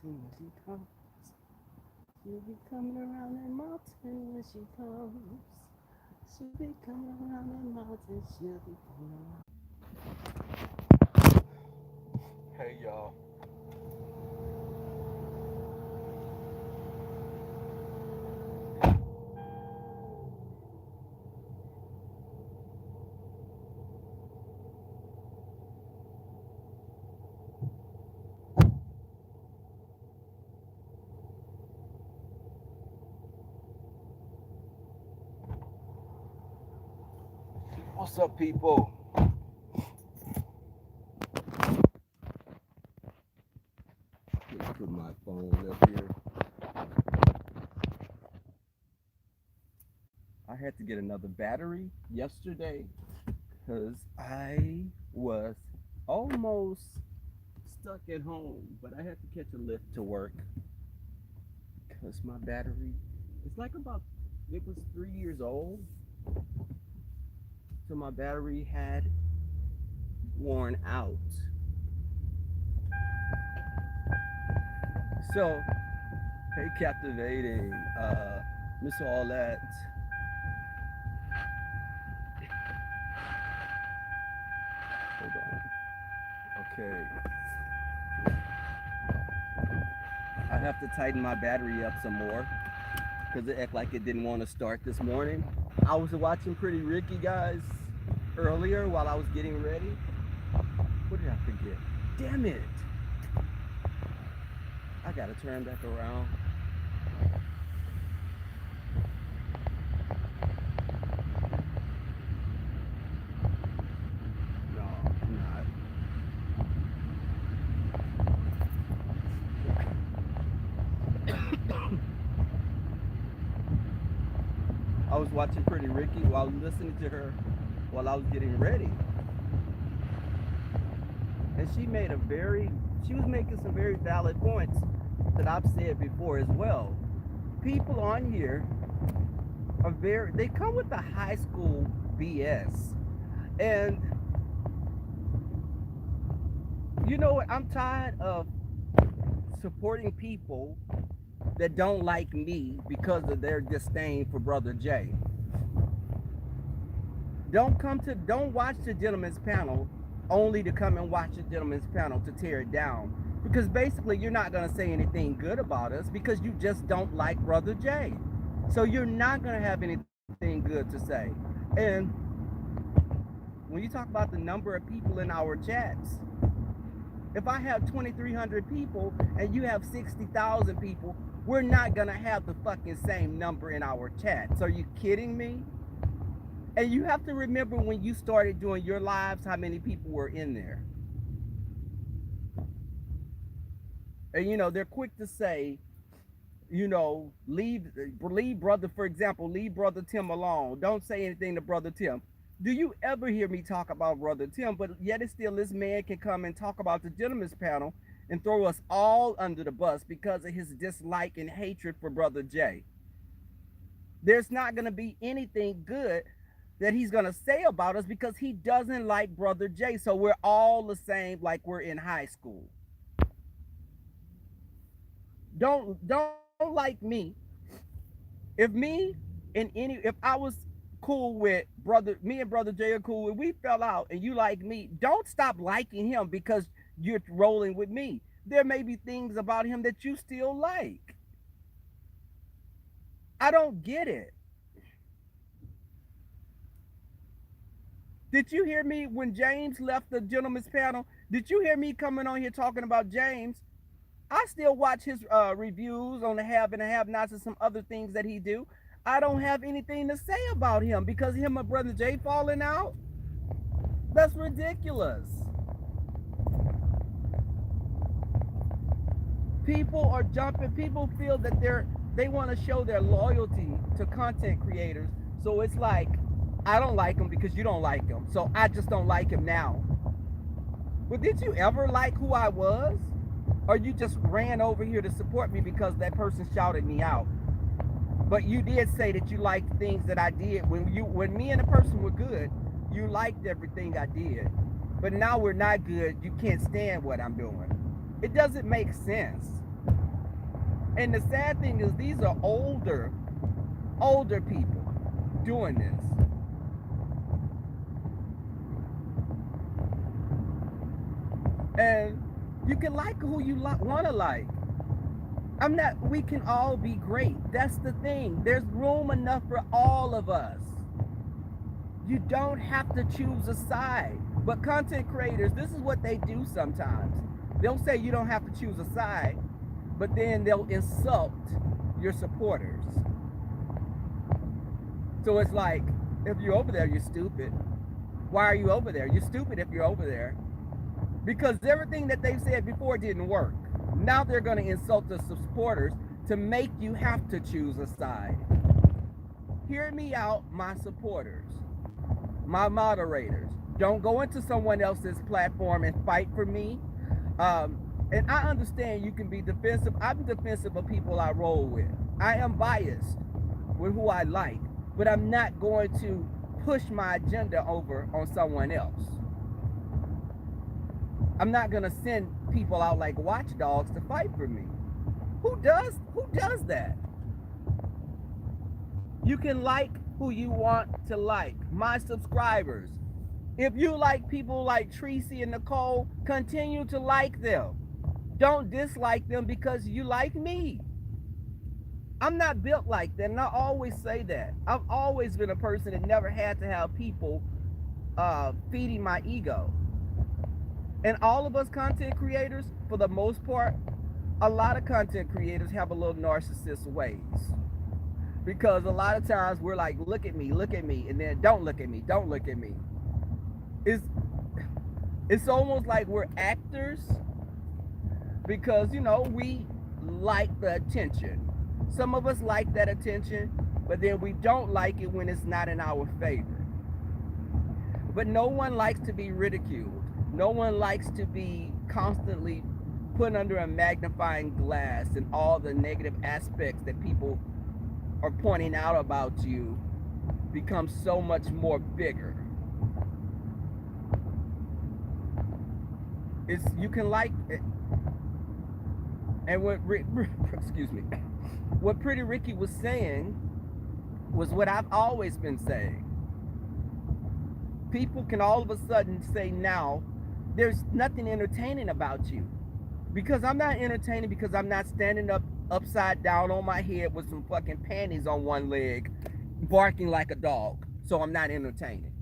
mountain when she comes. She'll be coming around that mountain when she comes. She'll be coming around that mountain. She'll be coming around. Hey y'all. What's up, people? Let's put my phone up here. I had to get another battery yesterday because I was almost stuck at home, but I had to catch a lift to work because my battery, it was 3 years old. So my battery had worn out. So, hey, captivating, Miss Allette. Hold on. Okay. I have to tighten my battery up some more because it acted like it didn't want to start this morning. I was watching Pretty Ricky, guys, earlier while I was getting ready. What did I forget? Damn it. I gotta turn back around. No, I'm not. I was watching Pretty Ricky while listening to her while I was getting ready. And she was making some very valid points that I've said before as well. People on here they come with the high school BS. And you know what? I'm tired of supporting people that don't like me because of their disdain for Brother Jay. Don't watch the gentleman's panel only to come and watch the gentleman's panel to tear it down. Because basically you're not going to say anything good about us because you just don't like Brother Jay. So you're not going to have anything good to say. And when you talk about the number of people in our chats, if I have 2,300 people and you have 60,000 people, we're not going to have the fucking same number in our chats. Are you kidding me? And you have to remember when you started doing your lives, how many people were in there. And they're quick to say, leave brother, for example, leave Brother Tim alone. Don't say anything to Brother Tim. Do you ever hear me talk about Brother Tim? But yet and still, this man can come and talk about the gentleman's panel and throw us all under the bus because of his dislike and hatred for Brother Jay. There's not going to be anything good that he's going to say about us because he doesn't like Brother Jay. So we're all the same, like we're in high school. Don't like me. If I was cool with me and Brother Jay are cool, and we fell out and you like me, don't stop liking him because you're rolling with me. There may be things about him that you still like. I don't get it. Did you hear me when James left the gentleman's panel? Did you hear me coming on here talking about James? I still watch his reviews on the have and the have nots and some other things that he do. I don't have anything to say about him because him and Brother Jay falling out. That's ridiculous. People are jumping. People feel that they want to show their loyalty to content creators. So it's like, I don't like him because you don't like him. So I just don't like him now. But did you ever like who I was? Or you just ran over here to support me because that person shouted me out? But you did say that you liked things that I did. When me and the person were good, you liked everything I did. But now we're not good. You can't stand what I'm doing. It doesn't make sense. And the sad thing is these are older people doing this. And you can like who you want to like. We can all be great. That's the thing. There's room enough for all of us. You don't have to choose a side. But content creators, this is what they do sometimes. They'll say you don't have to choose a side, but then they'll insult your supporters. So it's like, if you're over there, you're stupid. Why are you over there? You're stupid if you're over there. Because everything that they've said before didn't work. Now they're going to insult the supporters to make you have to choose a side. Hear me out, my supporters, my moderators. Don't go into someone else's platform and fight for me. And I understand you can be defensive. I'm defensive of people I roll with. I am biased with who I like, but I'm not going to push my agenda over on someone else. I'm not going to send people out like watchdogs to fight for me. Who does that? You can like who you want to like. My subscribers. If you like people like Tracy and Nicole, continue to like them. Don't dislike them because you like me. I'm not built like that, and I always say that. I've always been a person that never had to have people feeding my ego. And all of us content creators, for the most part, a lot of content creators have a little narcissist ways. Because a lot of times we're like, look at me, and then don't look at me, don't look at me. It's almost like we're actors because, you know, we like the attention. Some of us like that attention, but then we don't like it when it's not in our favor. But no one likes to be ridiculed. No one likes to be constantly put under a magnifying glass and all the negative aspects that people are pointing out about you become so much more bigger. You can like it. And what excuse me, what Pretty Ricky was saying was what I've always been saying. People can all of a sudden say now, there's nothing entertaining about you. Because I'm not entertaining because I'm not standing up upside down on my head with some fucking panties on one leg, barking like a dog. So I'm not entertaining.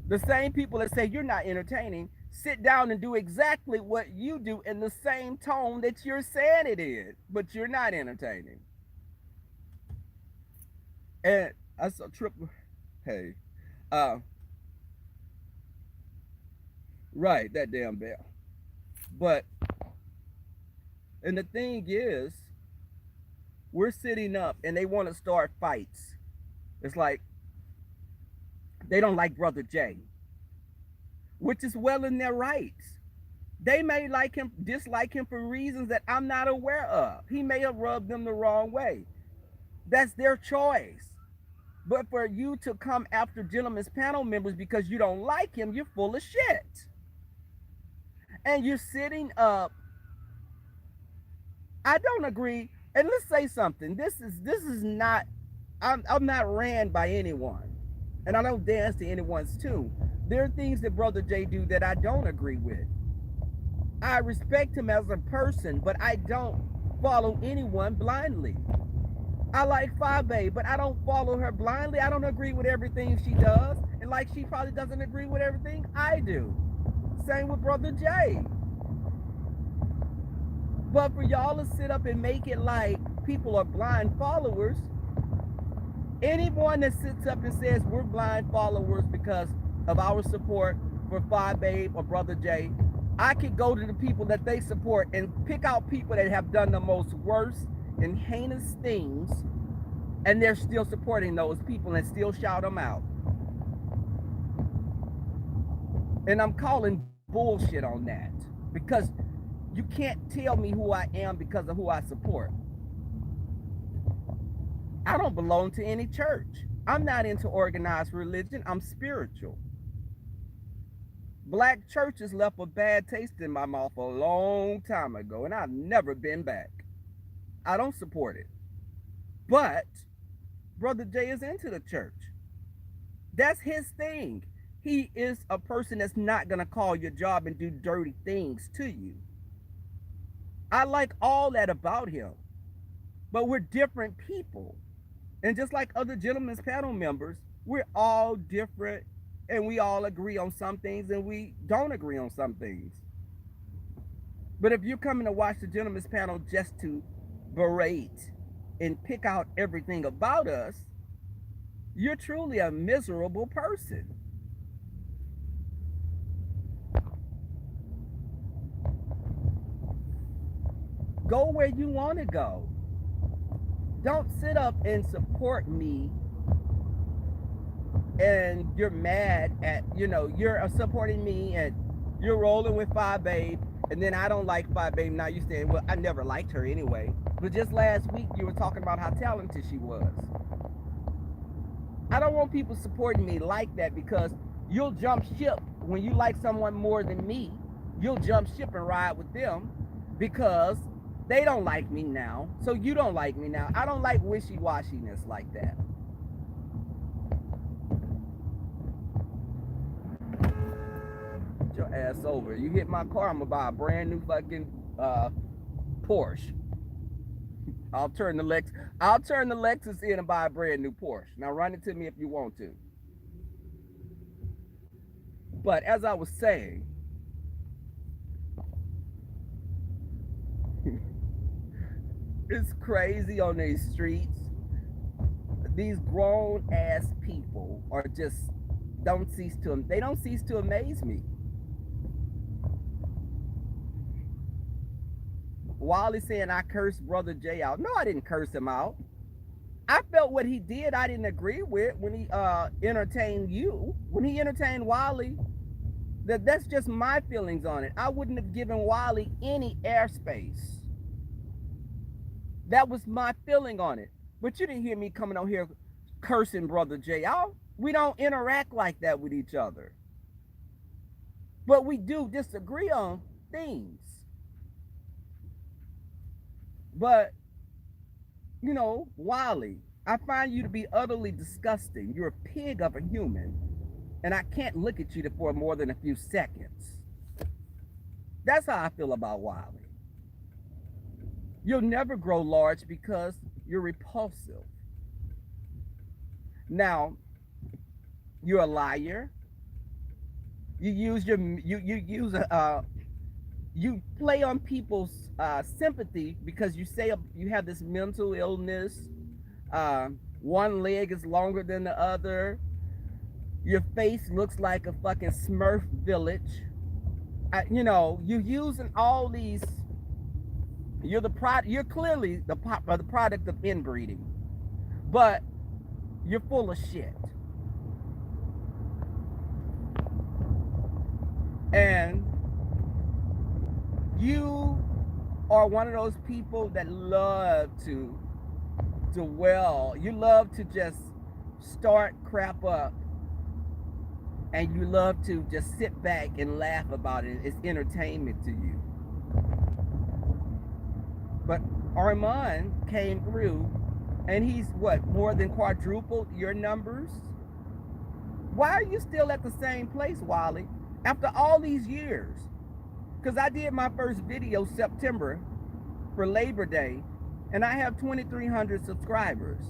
The same people that say you're not entertaining, sit down and do exactly what you do in the same tone that you're saying it is, but you're not entertaining. And I saw triple, hey, right, that damn bell. But, and the thing is, we're sitting up and they want to start fights. It's like, they don't like Brother Jay, which is well in their rights. They may like him, dislike him for reasons that I'm not aware of. He may have rubbed them the wrong way. That's their choice. But for you to come after Gentlemen's Panel members because you don't like him, you're full of shit. And you're sitting up. I don't agree. And let's say something. This is not, I'm not ran by anyone. And I don't dance to anyone's tune. There are things that Brother Jay do that I don't agree with. I respect him as a person, but I don't follow anyone blindly. I like Fabe, but I don't follow her blindly. I don't agree with everything she does. And like she probably doesn't agree with everything I do. Same with Brother Jay. But for y'all to sit up and make it like people are blind followers, anyone that sits up and says we're blind followers because of our support for Fabe or Brother Jay, I could go to the people that they support and pick out people that have done the most worst and heinous things, and they're still supporting those people and still shout them out. And I'm calling bullshit on that, because you can't tell me who I am because of who I support. I don't belong to any church. I'm not into organized religion. I'm spiritual. Black churches left a bad taste in my mouth a long time ago, and I've never been back. I don't support it. But Brother Jay is into the church. That's his thing. He is a person that's not going to call your job and do dirty things to you. I like all that about him. But we're different people. And just like other gentlemen's panel members, we're all different, and we all agree on some things and we don't agree on some things. But if you're coming to watch the gentlemen's panel just to berate and pick out everything about us, you're truly a miserable person. Go where you want to go. Don't sit up and support me and you're mad at, you're supporting me and you're rolling with Five Babe, and then I don't like Five Babe. Now you're saying, well, I never liked her anyway. But just last week you were talking about how talented she was. I don't want people supporting me like that, because you'll jump ship when you like someone more than me. You'll jump ship and ride with them because they don't like me now, so you don't like me now. I don't like wishy-washiness like that. Get your ass over. You hit my car, I'm gonna buy a brand new fucking Porsche. I'll turn the Lexus in and buy a brand new Porsche. Now run it to me if you want to. But as I was saying, it's crazy on these streets. These grown ass people are just they don't cease to amaze me. Wally saying I cursed Brother Jay out. No, I didn't curse him out. I felt what he did I didn't agree with when he entertained you. When he entertained Wally, that's just my feelings on it. I wouldn't have given Wally any airspace. That was my feeling on it. But you didn't hear me coming on here cursing Brother Jay out. We don't interact like that with each other. But we do disagree on things. But, Wally, I find you to be utterly disgusting. You're a pig of a human. And I can't look at you for more than a few seconds. That's how I feel about Wally. You'll never grow large because you're repulsive. Now, you're a liar. You play on people's sympathy because you say you have this mental illness. One leg is longer than the other. Your face looks like a fucking Smurf village. You're using all these. You're clearly the product of inbreeding, but you're full of shit. And you are one of those people that love to dwell. You love to just start crap up, and you love to just sit back and laugh about it. It's entertainment to you. But Armand came through, and he's more than quadrupled your numbers? Why are you still at the same place, Wally, after all these years? Because I did my first video September for Labor Day, and I have 2,300 subscribers.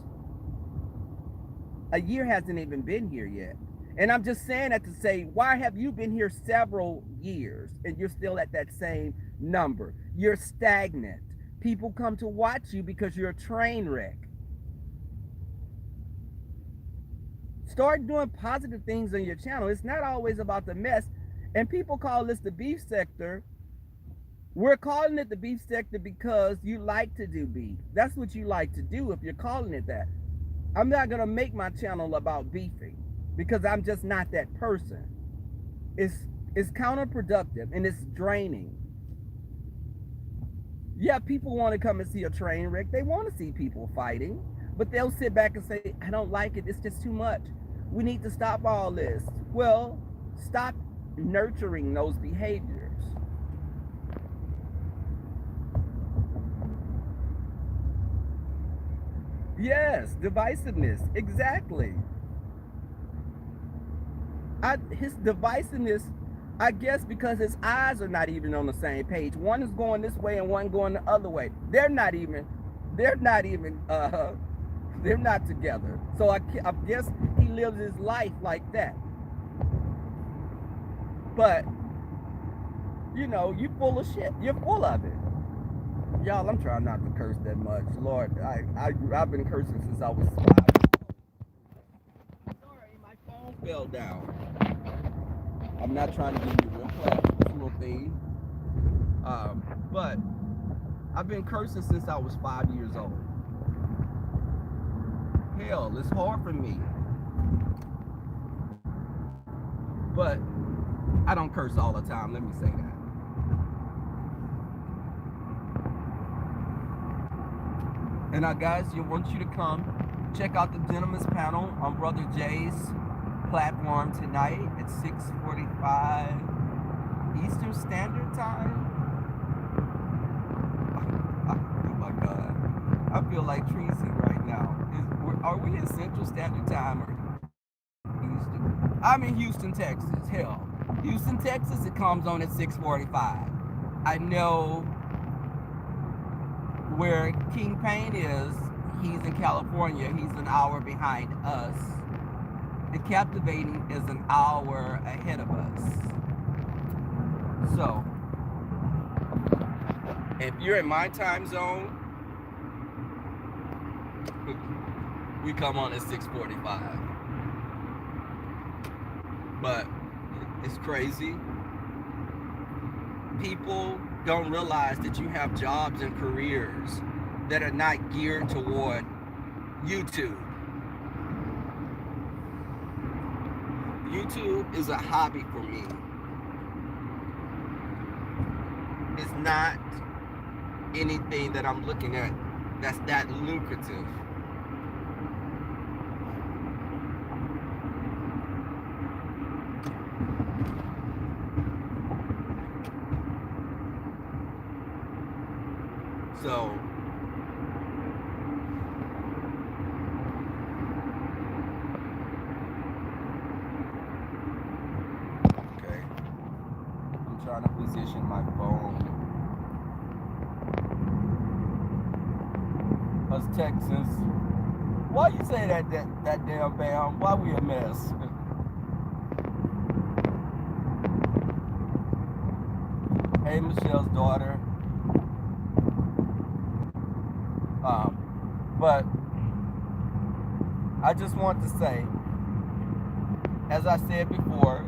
A year hasn't even been here yet. And I'm just saying that to say, why have you been here several years and you're still at that same number? You're stagnant. People come to watch you because you're a train wreck. Start doing positive things on your channel. It's not always about the mess. And people call this the beef sector. We're calling it the beef sector because you like to do beef. That's what you like to do if you're calling it that. I'm not going to make my channel about beefing because I'm just not that person. It's counterproductive and it's draining. Yeah, people want to come and see a train wreck. They want to see people fighting, but they'll sit back and say, I don't like it. It's just too much. We need to stop all this. Well, stop nurturing those behaviors. Yes, divisiveness. Exactly. His divisiveness, I guess, because his eyes are not even on the same page. One is going this way and one going the other way. They're not even, they're not together. So I guess he lives his life like that. But, you know, you full of shit. You're full of it. Y'all, I'm trying not to curse that much. Lord, I've been cursing since I was 5. Sorry, my phone fell down. I'm not trying to give you a real personal thing. But I've been cursing since I was 5 years old. Hell, it's hard for me. But I don't curse all the time, let me say that. And guys, I want you to come check out the Gentleman's Panel on Brother Jay's platform tonight at 6:45 Eastern Standard Time. Oh my God. I feel like Treason right now. Are we in Central Standard Time or Houston? I'm in Houston, Texas. Hell, Houston, Texas, it comes on at 6:45. I know where King Payne is. He's in California. He's an hour behind us. The Captivating is an hour ahead of us. So, if you're in my time zone, we come on at 6:45. But it's crazy. People don't realize that you have jobs and careers that are not geared toward YouTube. YouTube is a hobby for me. It's not anything that I'm looking at that's that lucrative. So, okay, I'm trying to position my phone. Us Texans, why you say that damn bam? Why we a mess? Hey, Michelle's daughter. But I just want to say, as I said before,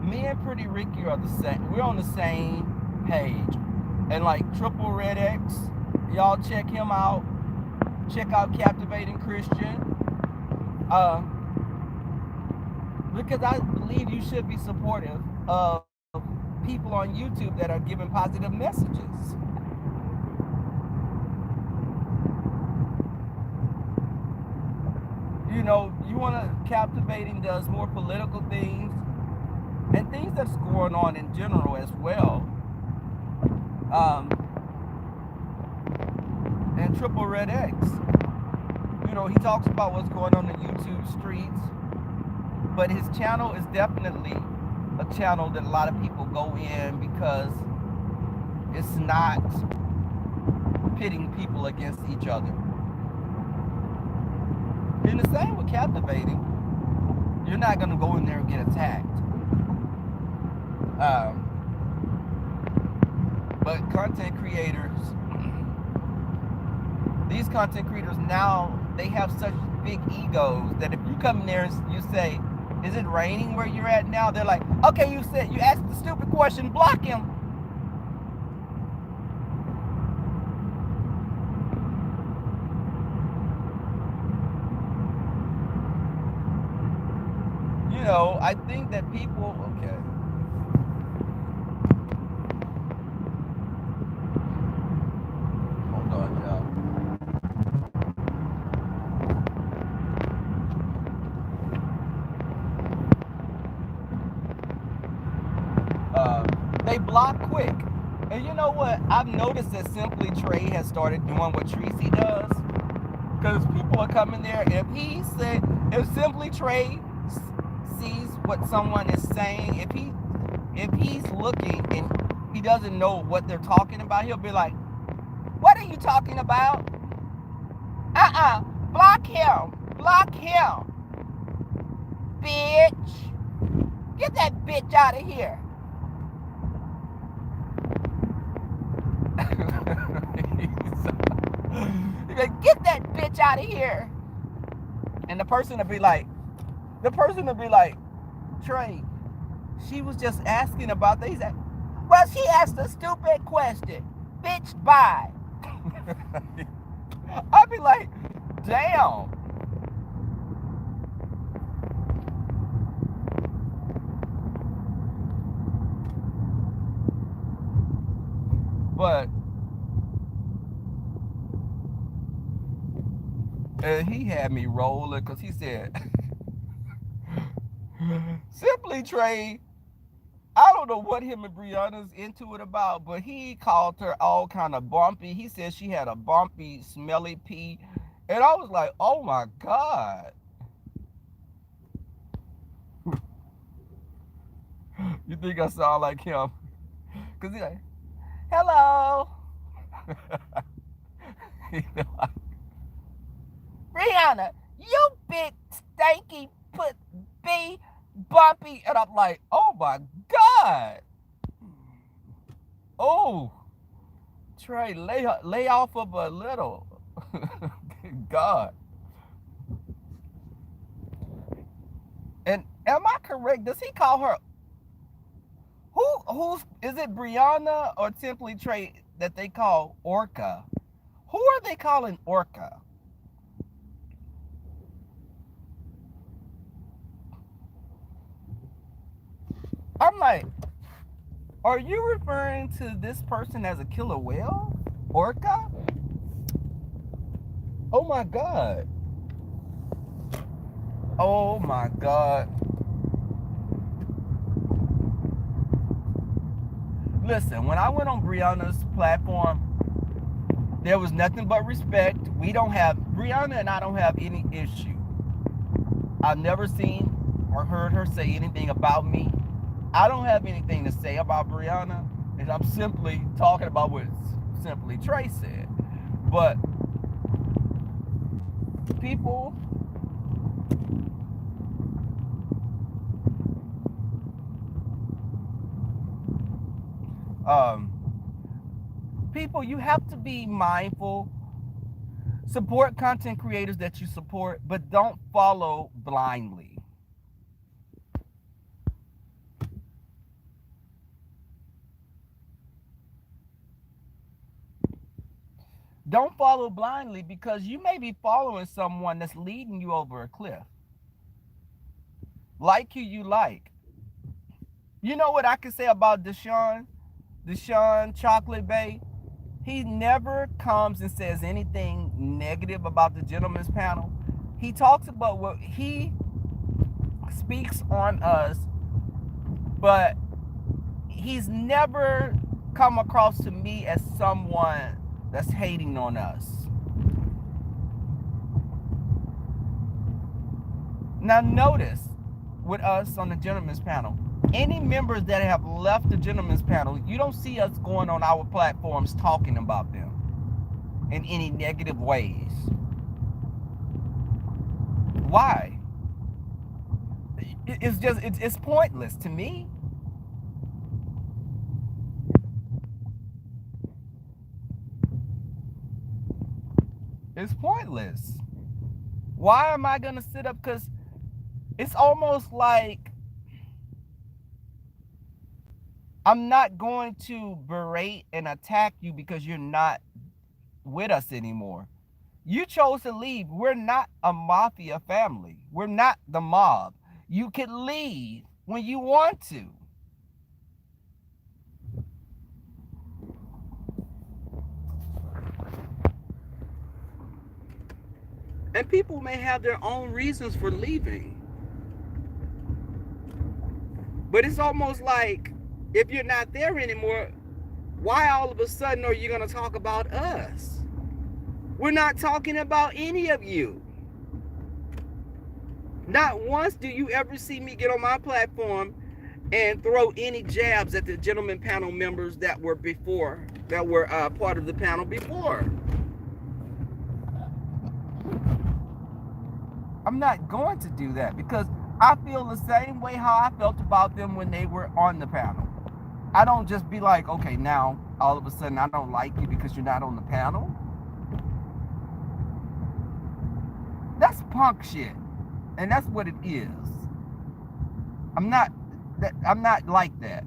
me and Pretty Ricky are the same. We're on the same page. And like Triple Red X, y'all check him out. Check out Captivating Christian. Because I believe you should be supportive of people on YouTube that are giving positive messages. You know, you want to Captivating does more political things and things that's going on in general as well. And Triple Red X, you know, he talks about what's going on in YouTube streets, but his channel is definitely a channel that a lot of people go in because it's not pitting people against each other. And the same with Captivating. You're not going to go in there and get attacked. But content creators, these content creators now, they have such big egos that if you come in there and you say, is it raining where you're at now? They're like, okay, you asked the stupid question, block him. You know, I think that people, okay. Hold on, y'all. block quick. And you know what? I've noticed that Simply Trey has started doing what Tracy does. Because people are coming there. If Simply Trey sees what someone is saying, if he's looking and he doesn't know what they're talking about, he'll be like, "What are you talking about? Block him. Block him. Bitch. Get that bitch out of here." He's like, "Get that bitch out of here." And the person will be like, "Trey, she was just asking about that." He's like, "Well, she asked a stupid question. Bitch, bye." I'd be like, damn. But he had me rolling because he said, Simply Trey, I don't know what him and Brianna's into it about, but he called her all kind of bumpy. He said she had a bumpy, smelly pee. And I was like, oh my God. You think I sound like him? Because he's like, hello. Brianna, you big stanky put B bumpy. And I'm like, oh my God. Oh, Trey, lay off of a little. God. And am I correct? Does he call her? Who's is it Brianna or Simply Trey that they call Orca? Who are they calling Orca? I'm like, are you referring to this person as a killer whale? Orca? Oh my God. Oh my God. Listen, when I went on Brianna's platform, there was nothing but respect. Brianna and I don't have any issue. I've never seen or heard her say anything about me. I don't have anything to say about Brianna, and I'm simply talking about what Simply Trey said. But people, you have to be mindful. Support content creators that you support, but don't follow blindly. Don't follow blindly because you may be following someone that's leading you over a cliff. Like who you like. You know what I can say about Deshaun Chocolate Bay? He never comes and says anything negative about the gentleman's panel. He talks about what he speaks on us, but he's never come across to me as someone that's hating on us. Now notice with us on the gentleman's panel, any members that have left the gentleman's panel, you don't see us going on our platforms talking about them in any negative ways. Why? It's pointless to me. It's pointless. Why am I gonna sit up? Because it's almost like I'm not going to berate and attack you because you're not with us anymore. You chose to leave. We're not a mafia family. We're not the mob. You can leave when you want to. And people may have their own reasons for leaving. But it's almost like If you're not there anymore, why all of a sudden are you going to talk about us? We're not talking about any of you. Not once do you ever see me get on my platform and throw any jabs at the gentleman panel members that were part of the panel before. I'm not going to do that because I feel the same way how I felt about them when they were on the panel. I don't just be like, okay, now all of a sudden I don't like you because you're not on the panel. That's punk shit. And that's what it is. I'm not like that.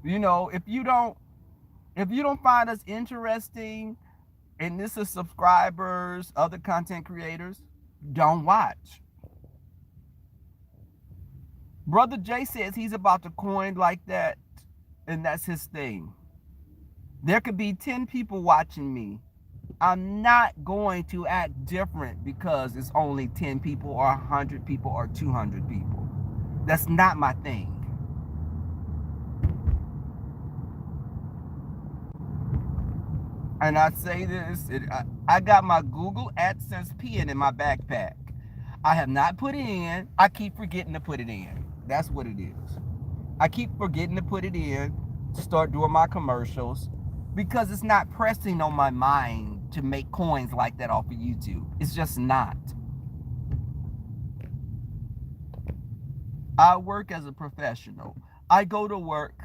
You know, if you don't find us interesting, and this is subscribers, other content creators, don't watch. Brother Jay says he's about to coin like that, and that's his thing. There could be 10 people watching me. I'm not going to act different because it's only 10 people or 100 people or 200 people. That's not my thing. And I say this, I got my Google AdSense pin in my backpack. I have not put it in. I keep forgetting to put it in. That's what it is. I keep forgetting to put it in, to start doing my commercials, because it's not pressing on my mind to make coins like that off of YouTube. It's just not. I work as a professional. I go to work.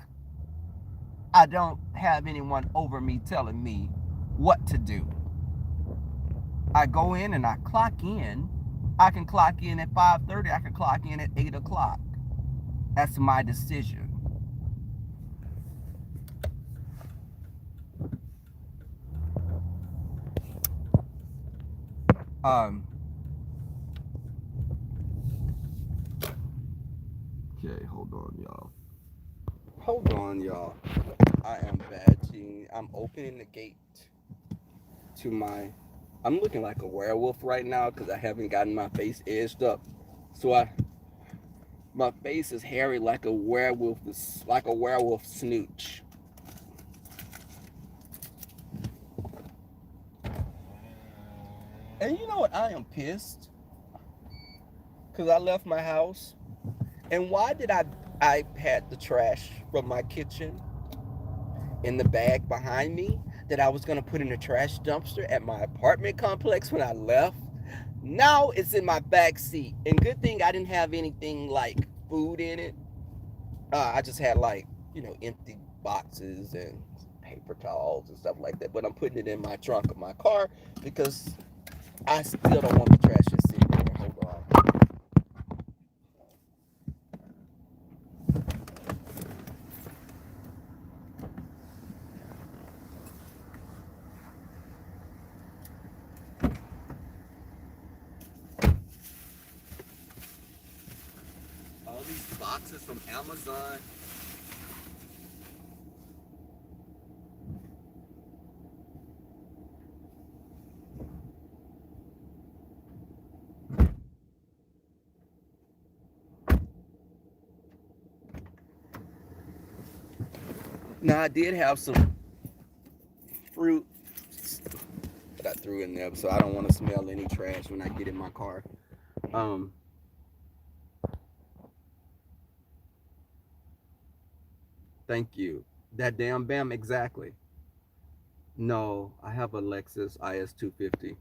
I don't have anyone over me telling me what to do. I go in and I clock in. I can clock in at 5:30. I can clock in at 8 o'clock. That's my decision. Okay, hold on, y'all. Hold on, y'all. I am badging. I'm opening the gate to my... I'm looking like a werewolf right now because I haven't gotten my face edged up. So my face is hairy like a werewolf snooch. And you know what? I am pissed because I left my house. And why did I had the trash from my kitchen in the bag behind me that I was gonna put in the trash dumpster at my apartment complex when I left? Now it's in my back seat. And good thing I didn't have anything like food in it. I just had like, empty boxes and paper towels and stuff like that. But I'm putting it in my trunk of my car because I still don't want the trash to sit there. Hold on. All these boxes from Amazon. Now I did have some fruit that I threw in there, so I don't want to smell any trash when I get in my car. Thank you. That damn Bam, exactly. No, I have a Lexus IS 250.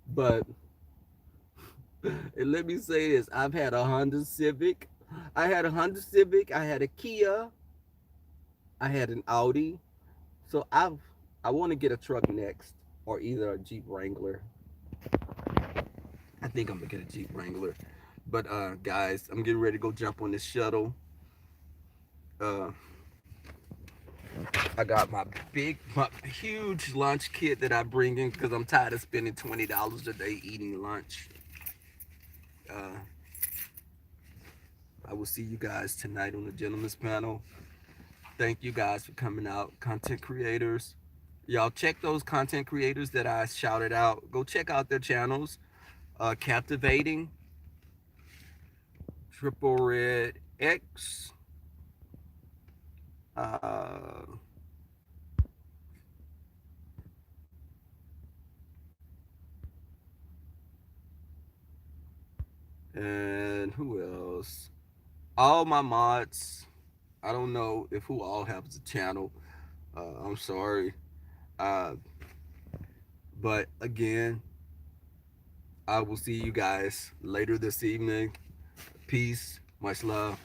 But and let me say this: I've had a Honda Civic. I had a Honda Civic. I had a Kia. I had an Audi. So I want to get a truck next, or either a Jeep Wrangler. I think I'm gonna get a Jeep Wrangler. But guys, I'm getting ready to go jump on this shuttle. Uh, I got my huge lunch kit that I bring in because I'm tired of spending $20 a day eating lunch. Uh, I will see you guys tonight on the gentleman's panel. Thank you guys for coming out, content creators. Y'all check those content creators that I shouted out. Go check out their channels. Captivating, Triple Red X, uh, and who else? All my mods. I don't know if who all has a channel. I'm sorry. Uh, but again, I will see you guys later this evening. Peace. Much love.